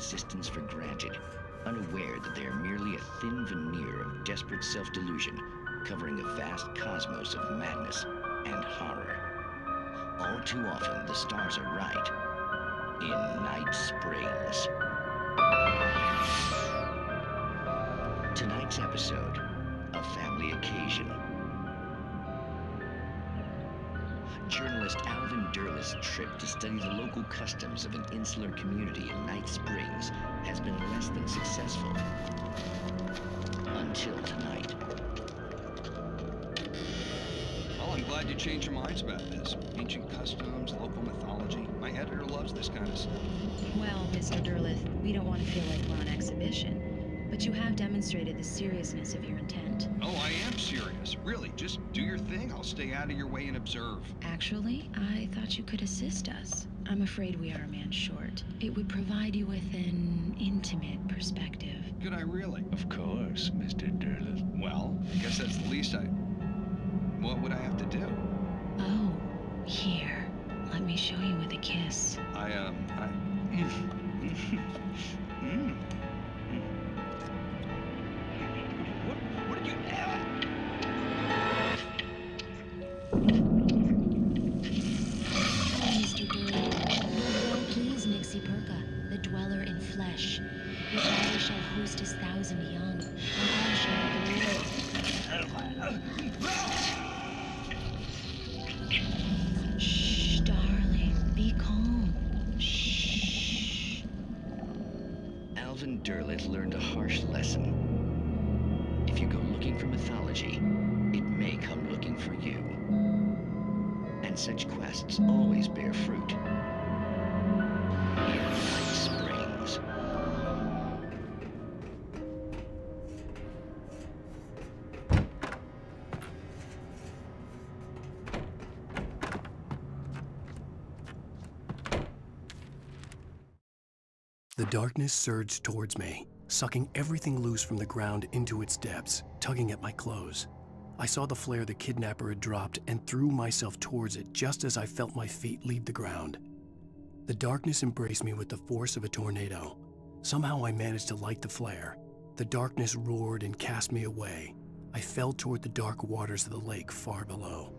existence for granted, unaware that they are merely a thin veneer of desperate self-delusion, covering a vast cosmos of madness and horror. All too often, the stars are right. In Night Springs. Tonight's episode, a family occasion. Journalist Alvin Derlis' trip to study the local customs of an insular community in Night Springs has been less than successful. Until tonight. Well, I'm glad you changed your minds about this. Ancient customs, local mythology. My editor loves this kind of stuff. Well, Mr. Derlis, we don't want to feel like we're on exhibition, but you have demonstrated the seriousness of your intent. Oh, I am serious. Really, just do your thing. I'll stay out of your way and observe. Actually, I thought you could assist us. I'm afraid we are a man short. It would provide you with an intimate perspective. Could I really? Of course, Mr. Derlis. Well, I guess that's the least What would I have to do? Oh, here. Let me show you with a kiss. What did you... Mr. Derlis, please, Nixie Perka, the dweller in flesh. Your father shall host his 1,000 young, and all shall glory. Shh, darling, be calm. Shh. Alvin Derlis learned a harsh lesson. If you go looking for mythology, it may come looking for you. And such quests always bear fruit. In Night Springs. The darkness surged towards me, sucking everything loose from the ground into its depths, tugging at my clothes. I saw the flare the kidnapper had dropped and threw myself towards it just as I felt my feet leave the ground. The darkness embraced me with the force of a tornado. Somehow I managed to light the flare. The darkness roared and cast me away. I fell toward the dark waters of the lake far below.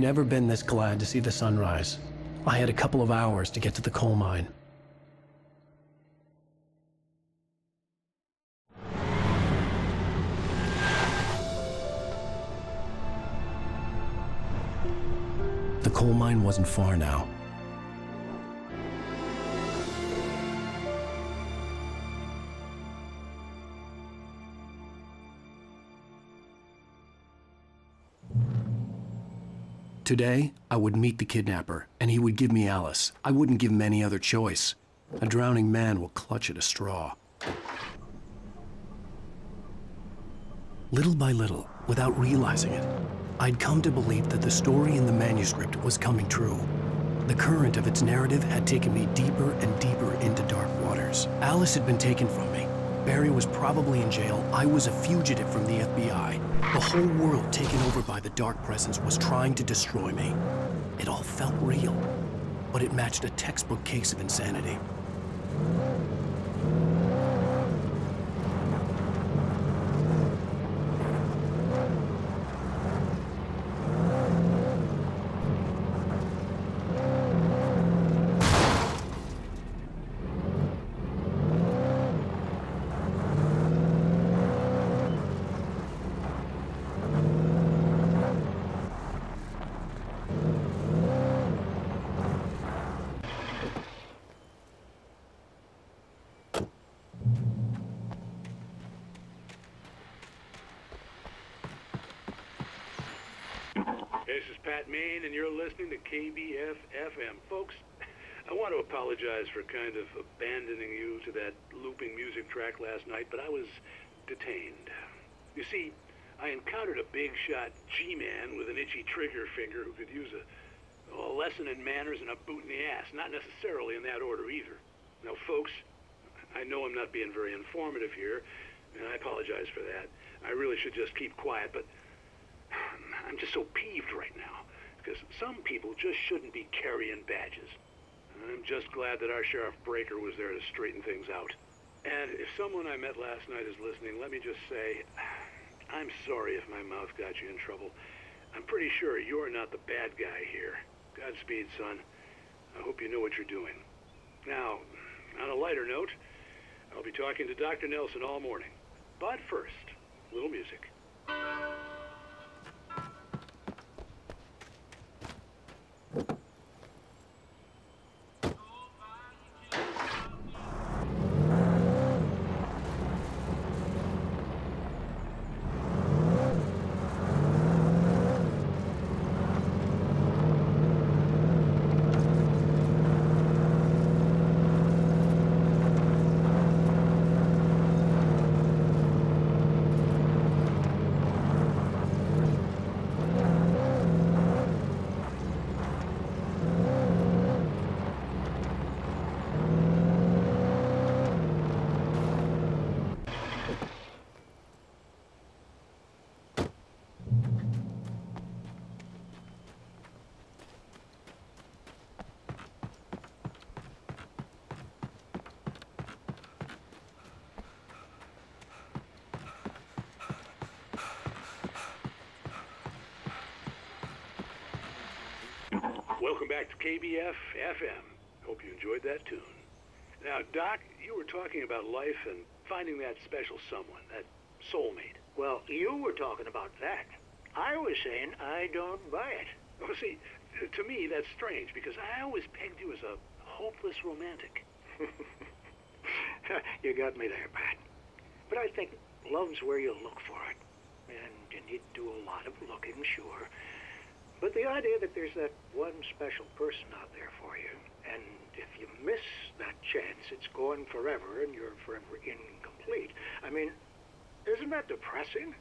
never been this glad to see the sunrise. I had a couple of hours to get to the coal mine. The coal mine wasn't far now. Today, I would meet the kidnapper, and he would give me Alice. I wouldn't give him any other choice. A drowning man will clutch at a straw. Little by little, without realizing it, I'd come to believe that the story in the manuscript was coming true. The current of its narrative had taken me deeper and deeper into dark waters. Alice had been taken from me. Barry was probably in jail. I was a fugitive from the FBI. The whole world taken over by the dark presence was trying to destroy me. It all felt real, but it matched a textbook case of insanity. This is Pat Main, and you're listening to KBF FM. Folks, I want to apologize for kind of abandoning you to that looping music track last night, but I was detained. You see, I encountered a big-shot G-man with an itchy trigger finger who could use a lesson in manners and a boot in the ass, not necessarily in that order either. Now, folks, I know I'm not being very informative here, and I apologize for that. I really should just keep quiet, but I'm just so peeved right now, because some people just shouldn't be carrying badges. I'm just glad that our Sheriff Breaker was there to straighten things out. And if someone I met last night is listening, let me just say, I'm sorry if my mouth got you in trouble. I'm pretty sure you're not the bad guy here. Godspeed, son. I hope you know what you're doing. Now, on a lighter note, I'll be talking to Dr. Nelson all morning. But first, a little music. Welcome back to KBF FM. Hope you enjoyed that tune. Now, Doc, you were talking about life and finding that special someone, that soulmate. Well, you were talking about that. I was saying I don't buy it. Well, see, to me, that's strange, because I always pegged you as a hopeless romantic. You got me there, Pat. But I think love's where you look for it. And you need to do a lot of looking, sure. But the idea that there's that one special person out there for you, and if you miss that chance, it's gone forever, and you're forever incomplete. I mean, isn't that depressing?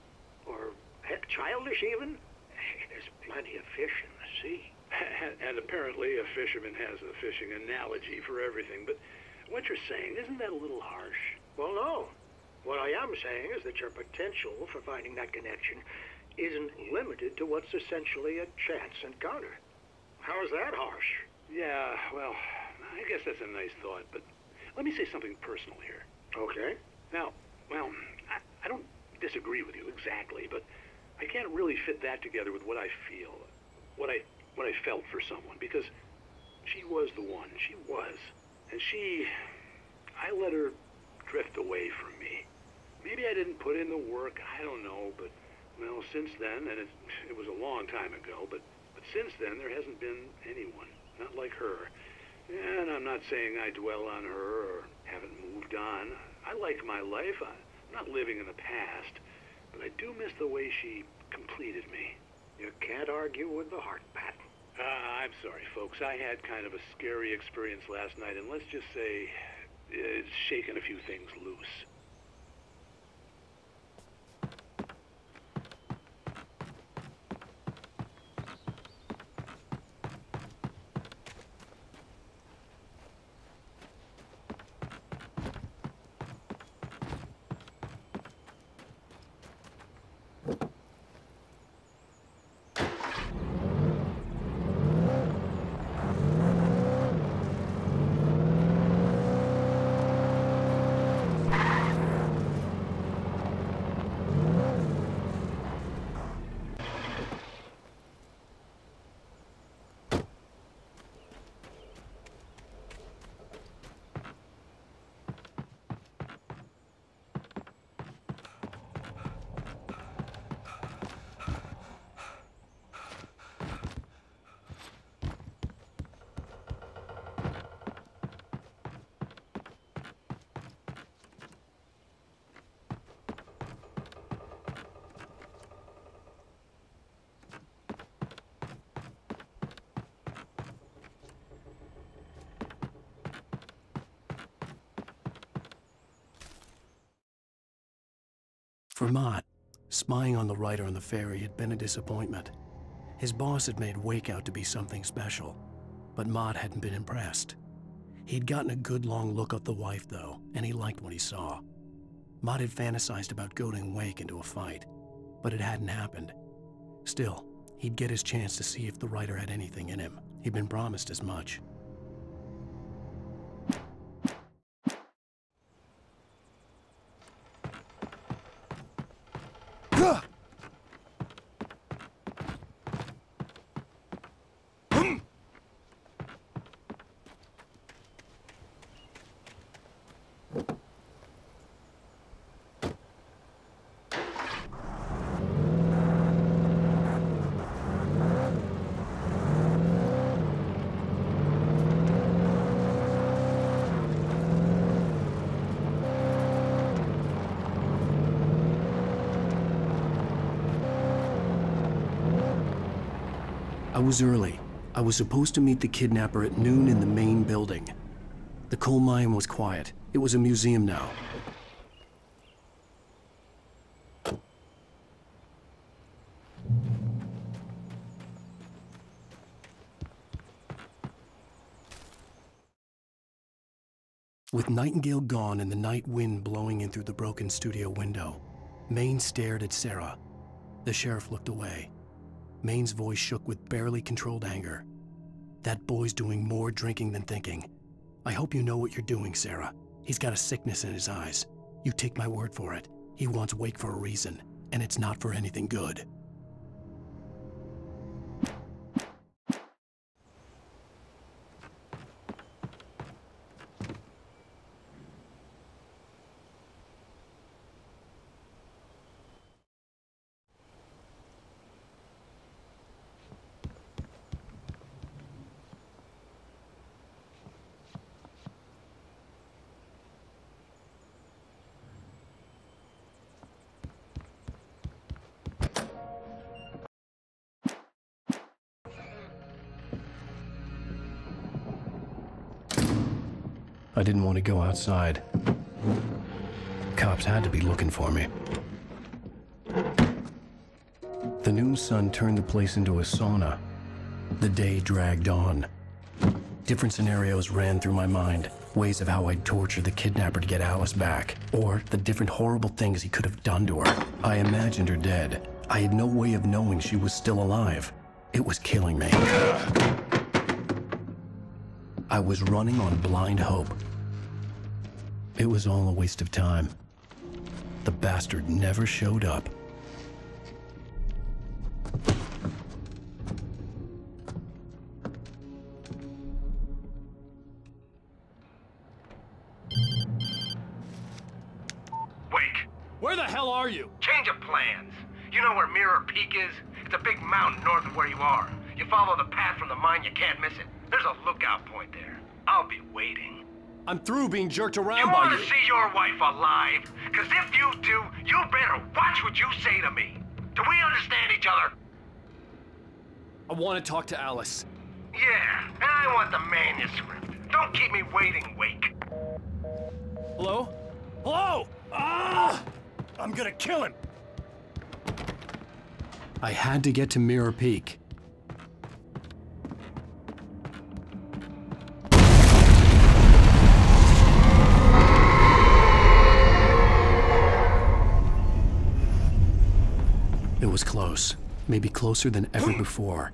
Or, heck, childish even? There's plenty of fish in the sea. And apparently a fisherman has a fishing analogy for everything, but what you're saying, isn't that a little harsh? Well, no. What I am saying is that your potential for finding that connection isn't limited to what's essentially a chance encounter. How is that harsh? Yeah, well, I guess that's a nice thought, but let me say something personal here. Okay. Now, well, I don't disagree with you exactly, but I can't really fit that together with what I feel, what I what I felt for someone, because she was the one. She was. And I let her drift away from me. Maybe I didn't put in the work, I don't know, but, well, since then, and it was a long time ago, but since then, there hasn't been anyone, not like her. And I'm not saying I dwell on her or haven't moved on. I like my life. I'm not living in the past, but I do miss the way she completed me. You can't argue with the heart, Pat. I'm sorry, folks. I had kind of a scary experience last night, and let's just say it's shaken a few things loose. For Mott, spying on the writer on the ferry had been a disappointment. His boss had made Wake out to be something special, but Mott hadn't been impressed. He'd gotten a good long look at the wife, though, and he liked what he saw. Mott had fantasized about goading Wake into a fight, but it hadn't happened. Still, he'd get his chance to see if the writer had anything in him. He'd been promised as much. I was early. I was supposed to meet the kidnapper at noon in the main building. The coal mine was quiet. It was a museum now. With Nightingale gone and the night wind blowing in through the broken studio window, Maine stared at Sarah. The sheriff looked away. Maine's voice shook with barely controlled anger. That boy's doing more drinking than thinking. I hope you know what you're doing, Sarah. He's got a sickness in his eyes. You take my word for it. He wants Wake for a reason, and it's not for anything good. I didn't want to go outside. Cops had to be looking for me. The noon sun turned the place into a sauna. The day dragged on. Different scenarios ran through my mind. Ways of how I'd torture the kidnapper to get Alice back. Or the different horrible things he could have done to her. I imagined her dead. I had no way of knowing she was still alive. It was killing me. I was running on blind hope. It was all a waste of time. The bastard never showed up. Where the hell are you? Change of plans. You know where Mirror Peak is? It's a big mountain north of where you are. You follow the path from the mine, you can't miss it. There's a lookout point there. I'll be waiting. I'm through being jerked around You by want you. to see your wife alive? Because if you do, you better watch what you say to me. Do we understand each other? I want to talk to Alice. Yeah, and I want the manuscript. Don't keep me waiting, Wake. Hello? Hello? Ah! I'm gonna kill him. I had to get to Mirror Peak. It was close, maybe closer than ever before.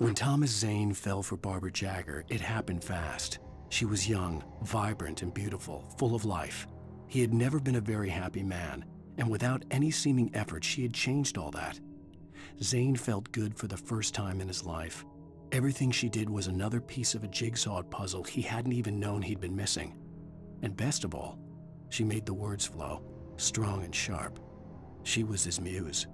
When Thomas Zane fell for Barbara Jagger, it happened fast. She was young, vibrant, and beautiful, full of life. He had never been a very happy man, and without any seeming effort, she had changed all that. Zane felt good for the first time in his life. Everything she did was another piece of a jigsaw puzzle he hadn't even known he'd been missing. And best of all, she made the words flow, strong and sharp. She was his muse.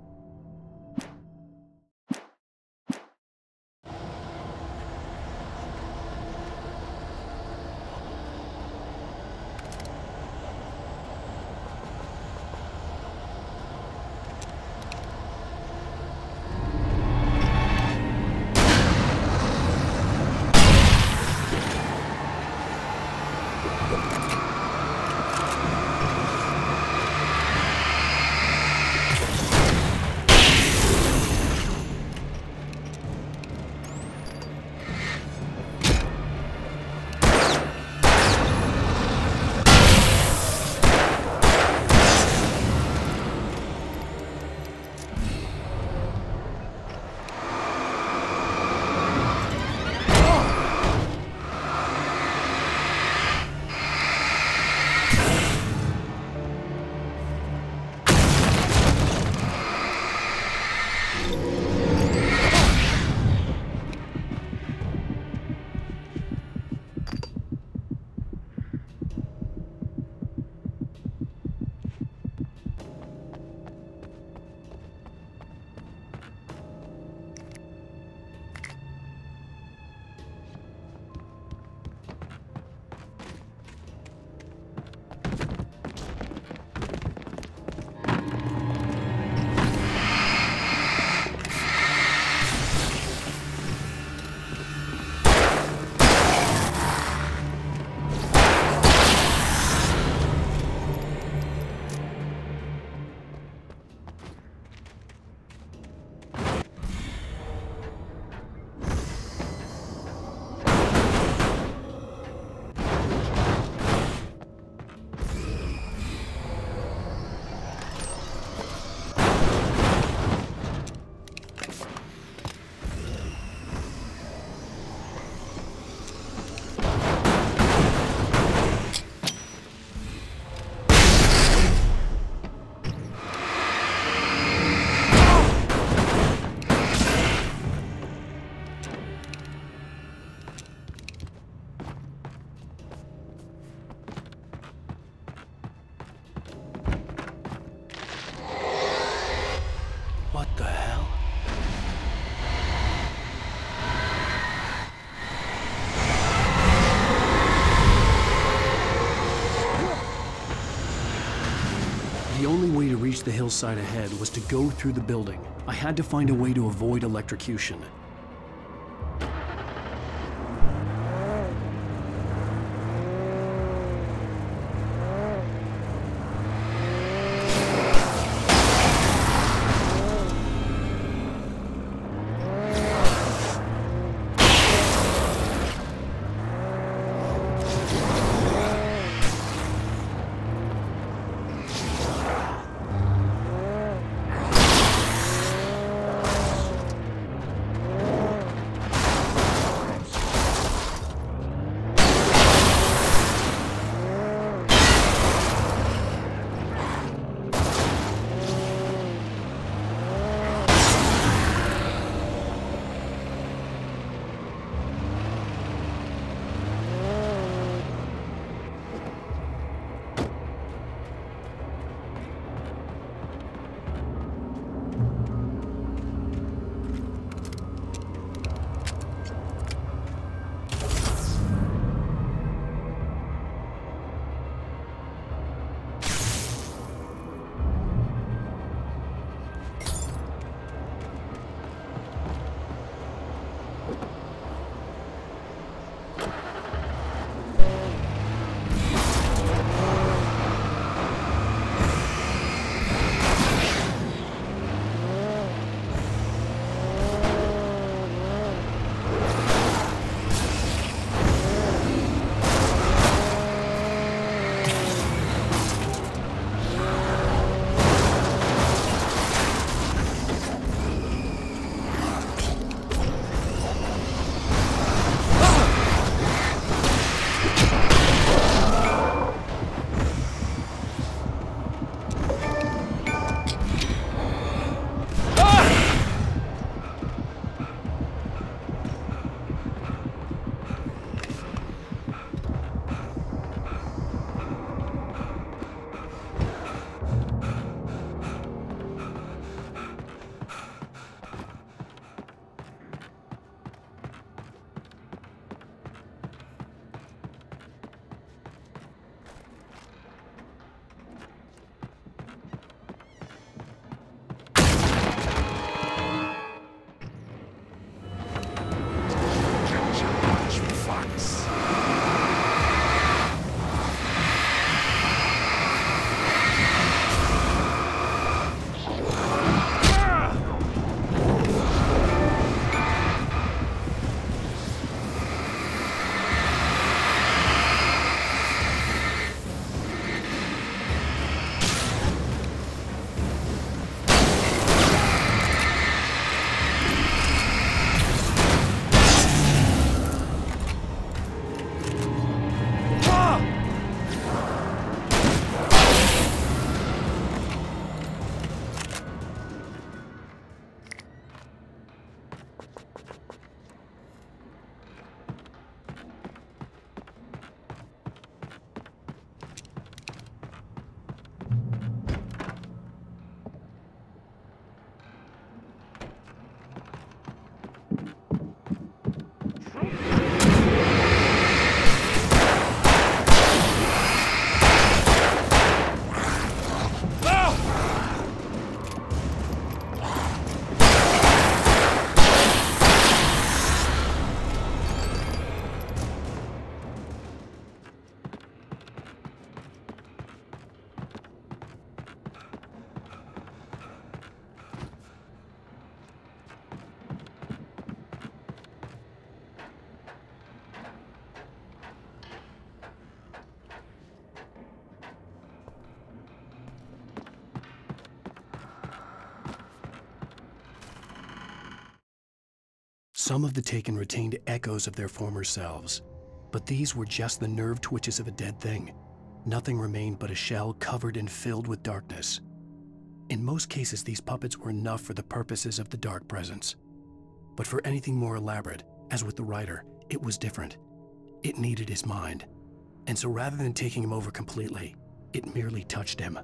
What the hell? The only way to reach the hillside ahead was to go through the building. I had to find a way to avoid electrocution. Some of the taken retained echoes of their former selves, but these were just the nerve twitches of a dead thing. Nothing remained but a shell covered and filled with darkness. In most cases, these puppets were enough for the purposes of the dark presence. But for anything more elaborate, as with the writer, it was different. It needed his mind. And so rather than taking him over completely, it merely touched him.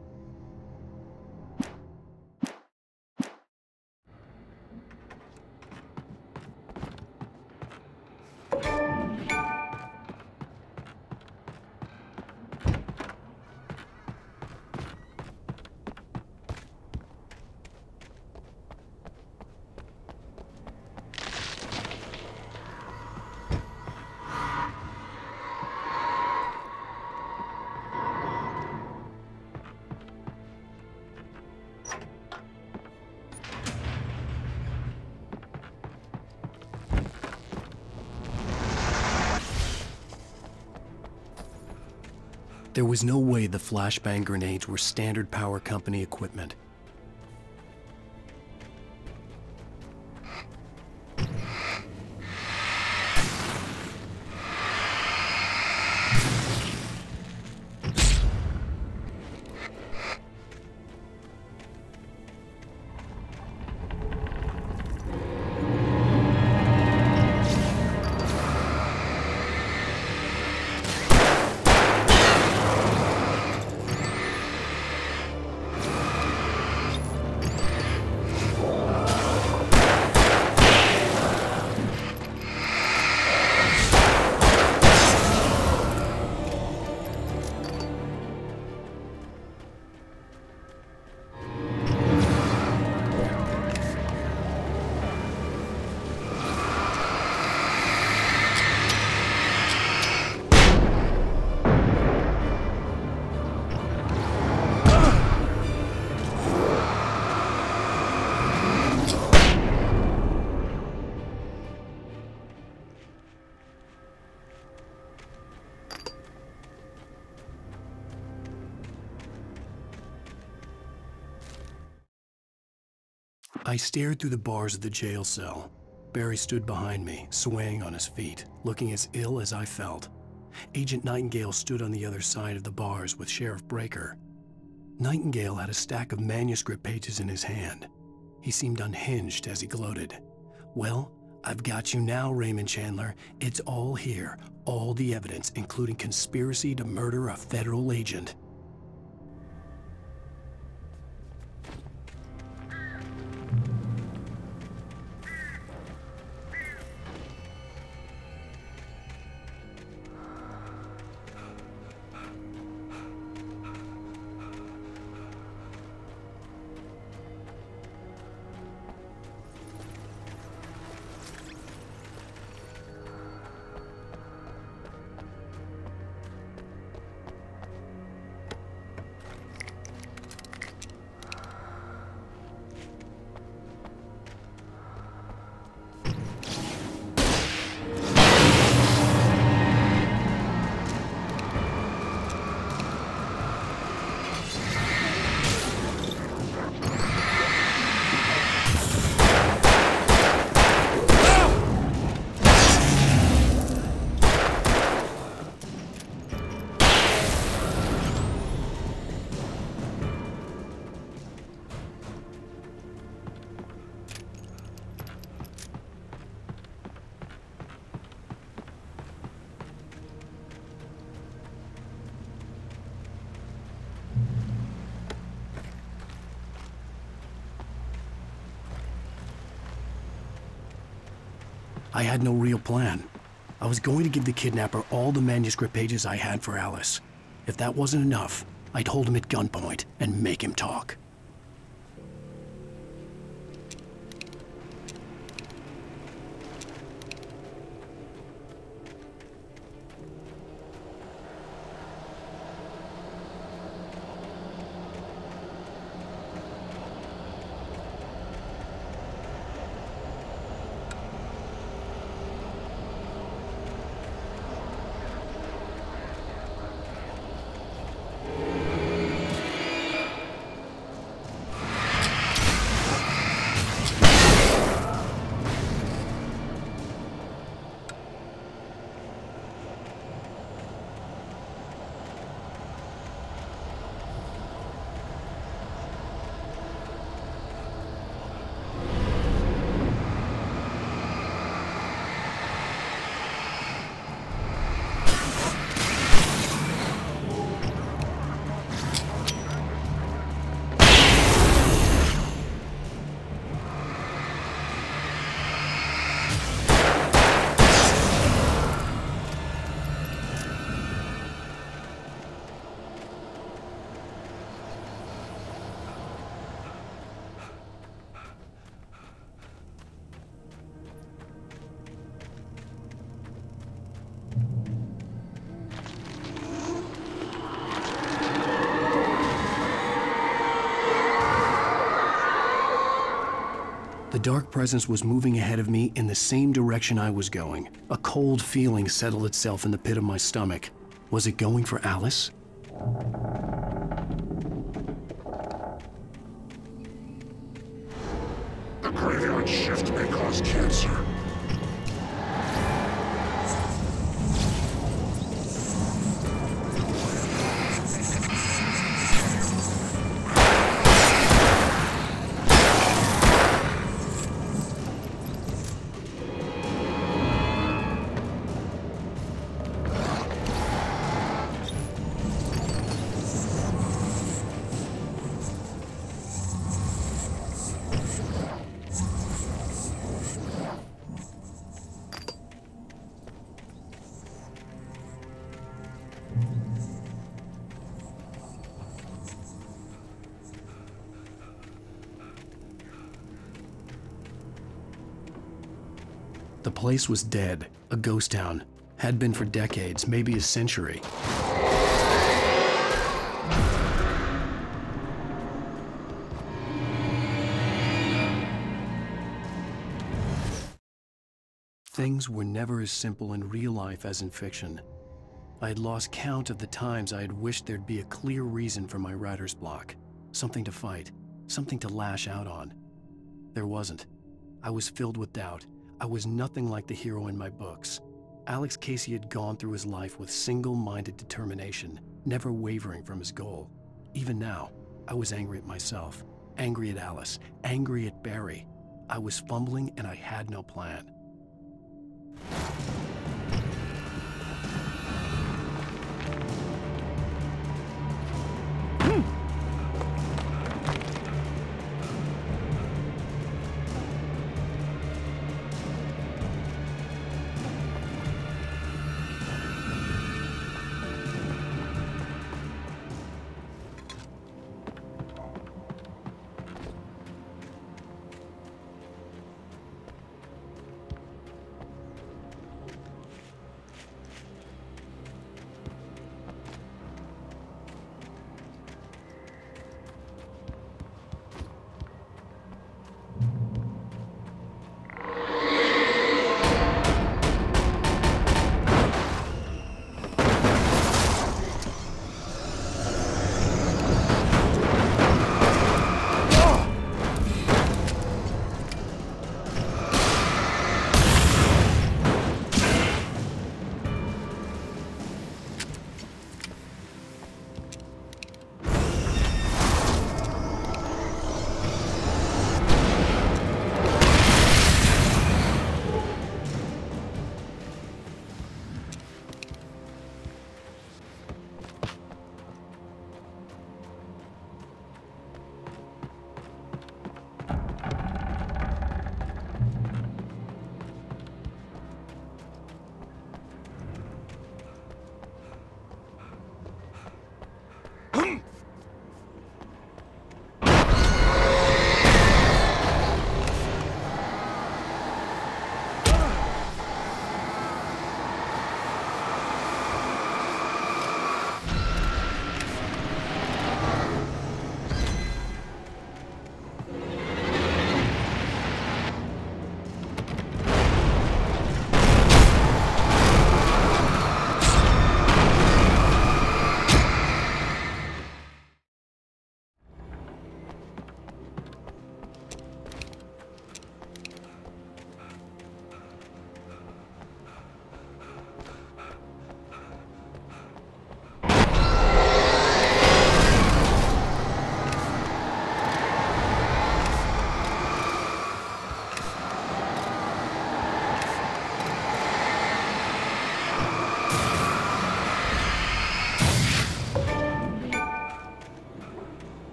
There was no way the flashbang grenades were standard power company equipment. I stared through the bars of the jail cell. Barry stood behind me, swaying on his feet, looking as ill as I felt. Agent Nightingale stood on the other side of the bars with Sheriff Breaker. Nightingale had a stack of manuscript pages in his hand. He seemed unhinged as he gloated. "Well, I've got you now, Raymond Chandler. It's all here, all the evidence, including conspiracy to murder a federal agent." I had no real plan. I was going to give the kidnapper all the manuscript pages I had for Alice. If that wasn't enough, I'd hold him at gunpoint and make him talk. dark presence was moving ahead of me in the same direction I was going. A cold feeling settled itself in the pit of my stomach. Was it going for Alice? The graveyard shift may cause cancer. The place was dead, a ghost town. Had been for decades, maybe a century. Things were never as simple in real life as in fiction. I had lost count of the times I had wished there'd be a clear reason for my writer's block. Something to fight, something to lash out on. There wasn't. I was filled with doubt. I was nothing like the hero in my books. Alex Casey had gone through his life with single-minded determination, never wavering from his goal. Even now, I was angry at myself, angry at Alice, angry at Barry. I was fumbling and I had no plan.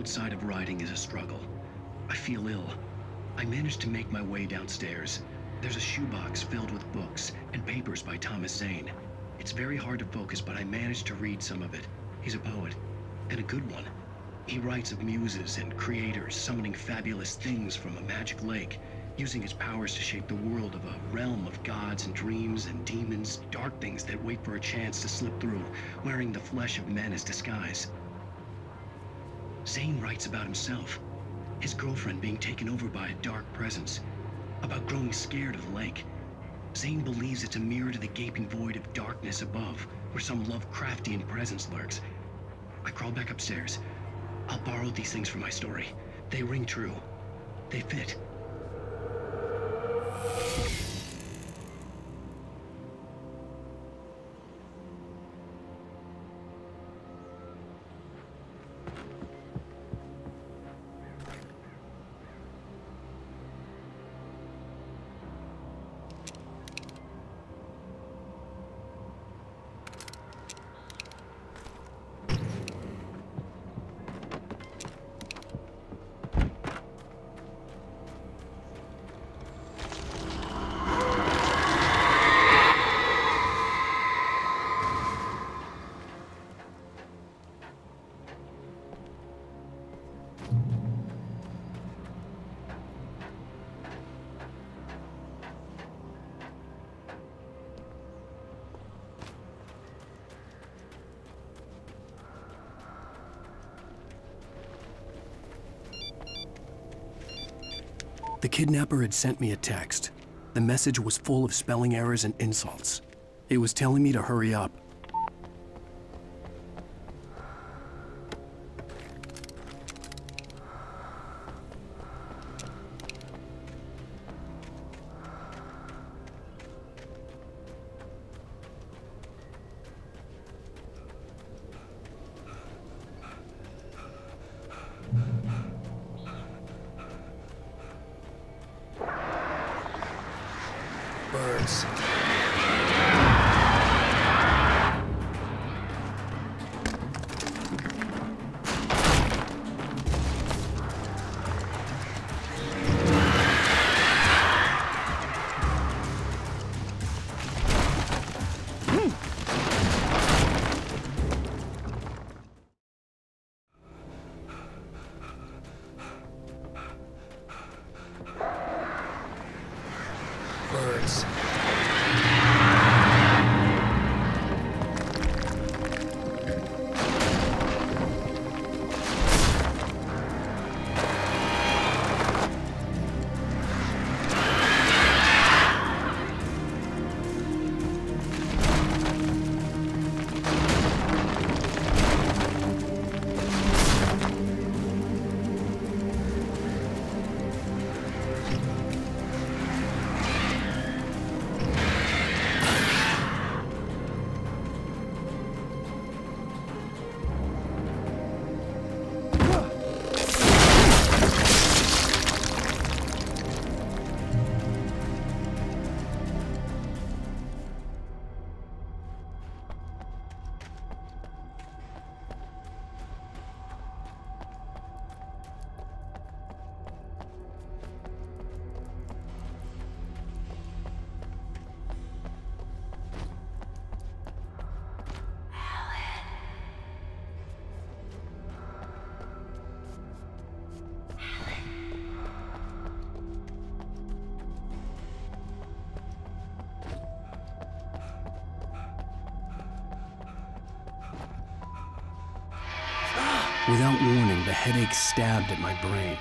outside of riding is a struggle. I feel ill. I managed to make my way downstairs. There's a shoebox filled with books and papers by Thomas Zane. It's very hard to focus, but I managed to read some of it. He's a poet, and a good one. He writes of muses and creators summoning fabulous things from a magic lake, using his powers to shape the world of a realm of gods and dreams and demons, dark things that wait for a chance to slip through, wearing the flesh of men as disguise. Zane writes about himself, his girlfriend being taken over by a dark presence, about growing scared of the lake. Zane believes it's a mirror to the gaping void of darkness above, where some Lovecraftian presence lurks. I crawl back upstairs. I'll borrow these things for my story. They ring true. They fit. The kidnapper had sent me a text. The message was full of spelling errors and insults. It was telling me to hurry up. Birds. Birds. Without warning, the headache stabbed at my brain.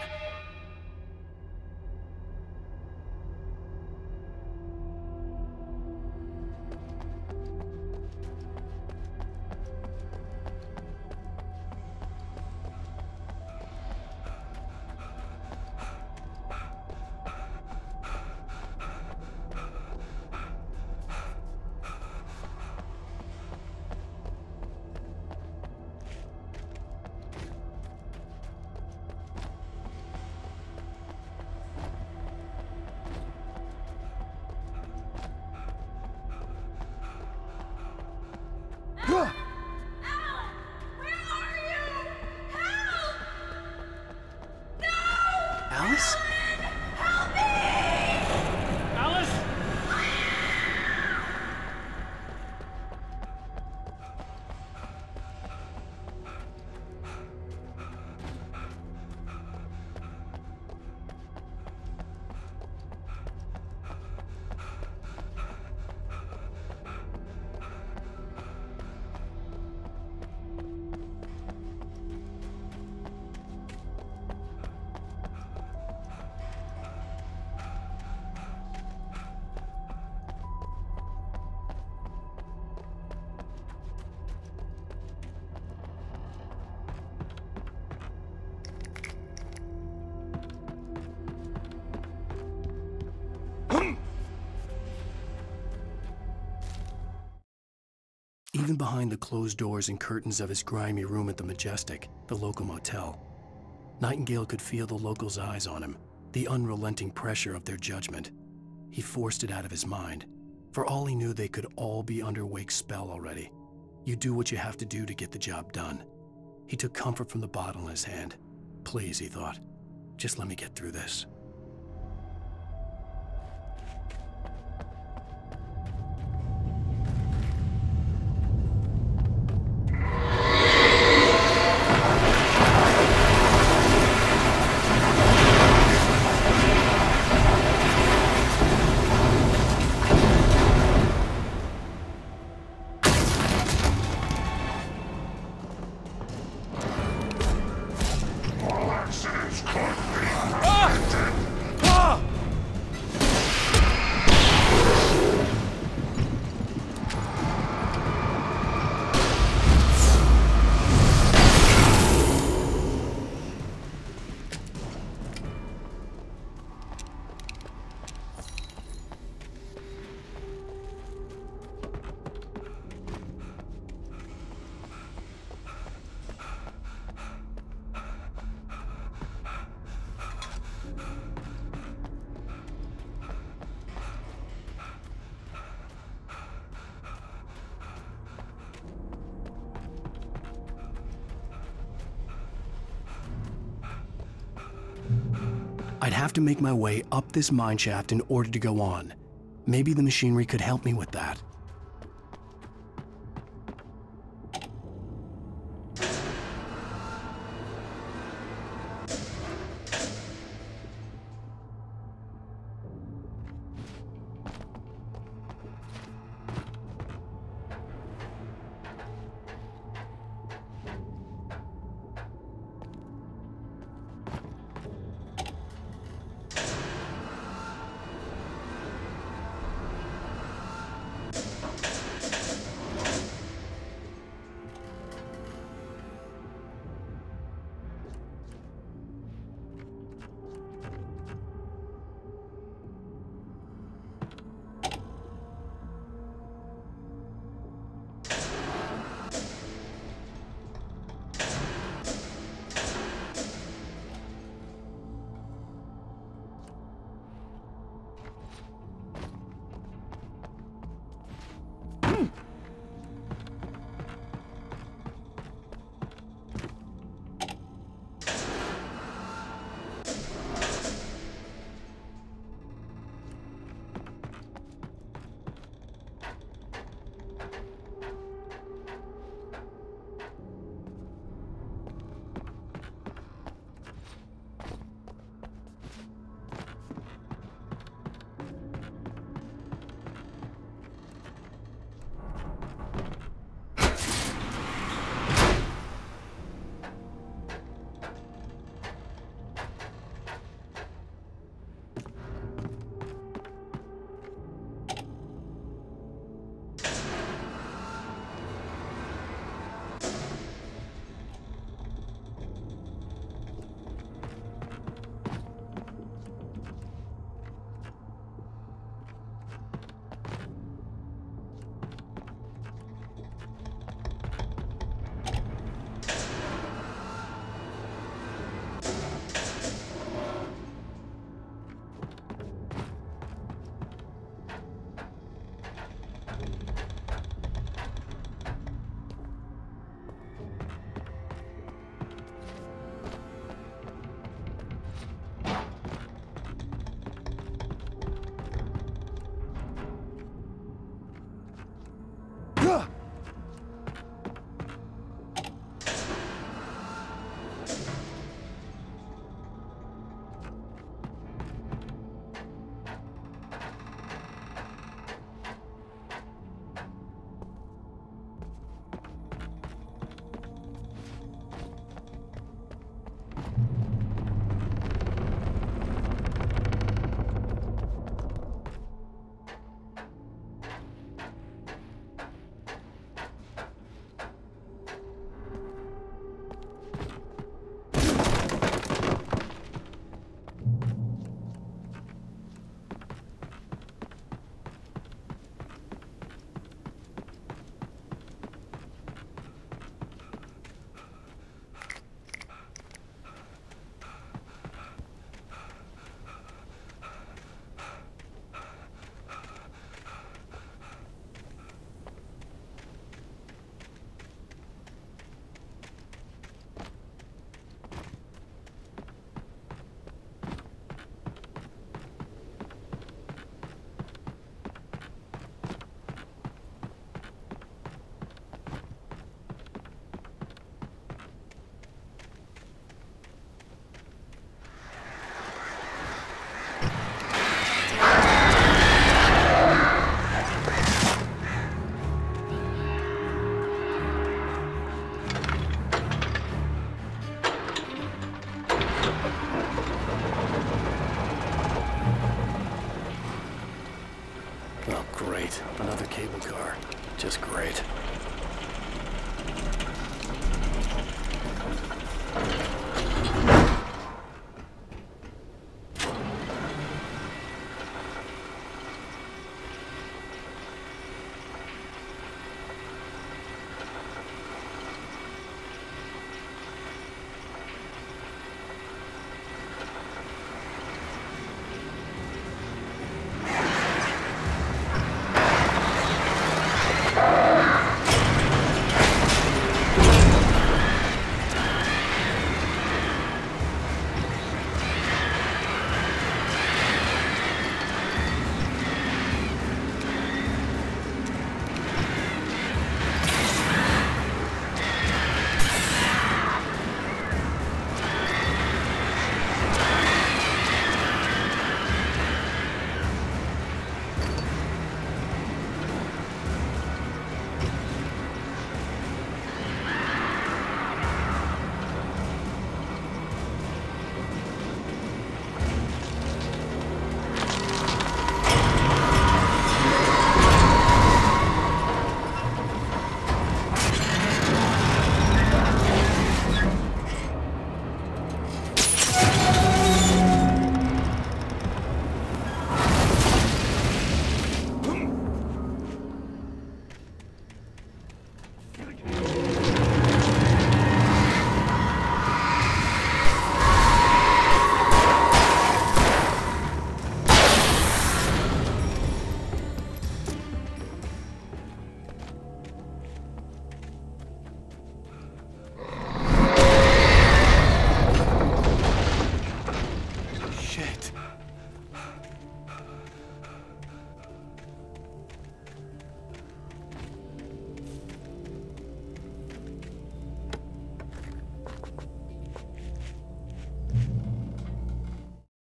Alice? Alice? Even behind the closed doors and curtains of his grimy room at the Majestic, the local motel, Nightingale could feel the locals' eyes on him, the unrelenting pressure of their judgment. He forced it out of his mind. For all he knew, they could all be under Wake's spell already. You do what you have to do to get the job done. He took comfort from the bottle in his hand. Please, he thought, just let me get through this. I'd have to make my way up this mineshaft in order to go on. Maybe the machinery could help me with that. Great, another cable car. Just great.